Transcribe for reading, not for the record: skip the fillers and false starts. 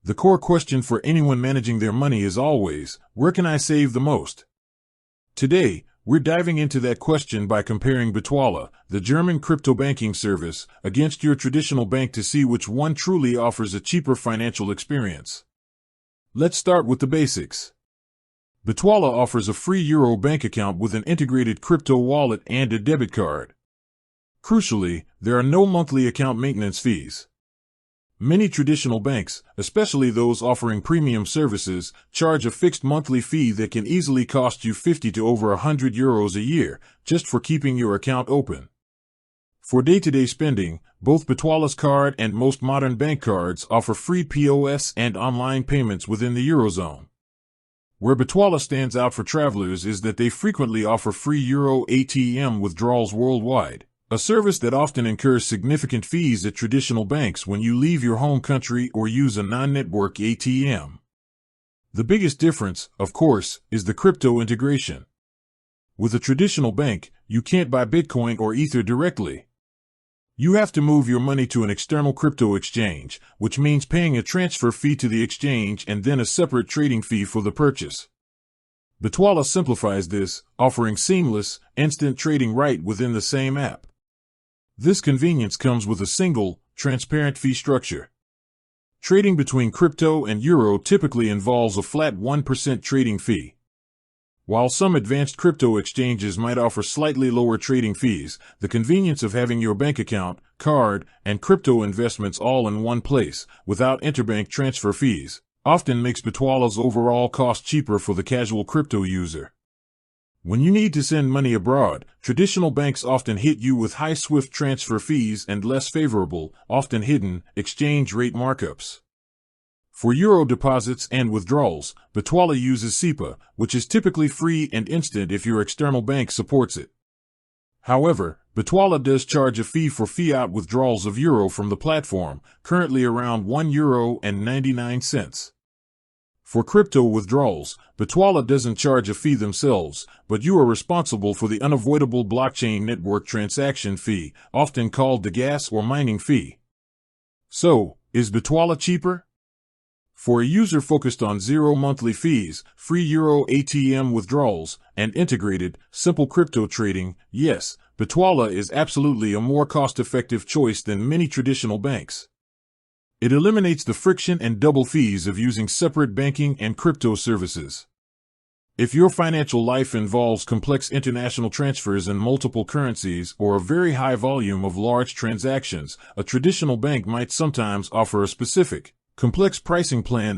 The core question for anyone managing their money is always, where can I save the most? Today, we're diving into that question by comparing Bitwala, the German crypto banking service, against your traditional bank to see which one truly offers a cheaper financial experience. Let's start with the basics. Bitwala offers a free Euro bank account with an integrated crypto wallet and a debit card. Crucially, there are no monthly account maintenance fees. Many traditional banks, especially those offering premium services, charge a fixed monthly fee that can easily cost you 50 to over €100 a year, just for keeping your account open. For day-to-day spending, both Bitwala's card and most modern bank cards offer free POS and online payments within the Eurozone. Where Bitwala stands out for travelers is that they frequently offer free Euro ATM withdrawals worldwide, a service that often incurs significant fees at traditional banks when you leave your home country or use a non-network ATM. The biggest difference, of course, is the crypto integration. With a traditional bank, you can't buy Bitcoin or Ether directly. You have to move your money to an external crypto exchange, which means paying a transfer fee to the exchange and then a separate trading fee for the purchase. Bitwala simplifies this, offering seamless, instant trading right within the same app. This convenience comes with a single, transparent fee structure. Trading between crypto and euro typically involves a flat 1% trading fee. While some advanced crypto exchanges might offer slightly lower trading fees, the convenience of having your bank account, card, and crypto investments all in one place, without interbank transfer fees, often makes Bitwala's overall cost cheaper for the casual crypto user. When you need to send money abroad, traditional banks often hit you with high SWIFT transfer fees and less favorable, often hidden, exchange rate markups. For euro deposits and withdrawals, Bitwala uses SEPA, which is typically free and instant if your external bank supports it. However, Bitwala does charge a fee for fiat withdrawals of euro from the platform, currently around €1.99. For crypto withdrawals, Bitwala doesn't charge a fee themselves, but you are responsible for the unavoidable blockchain network transaction fee, often called the gas or mining fee. So, is Bitwala cheaper? For a user focused on zero monthly fees, free Euro ATM withdrawals, and integrated, simple crypto trading, yes, Bitwala is absolutely a more cost-effective choice than many traditional banks. It eliminates the friction and double fees of using separate banking and crypto services. If your financial life involves complex international transfers in multiple currencies or a very high volume of large transactions, a traditional bank might sometimes offer a specific, complex pricing plan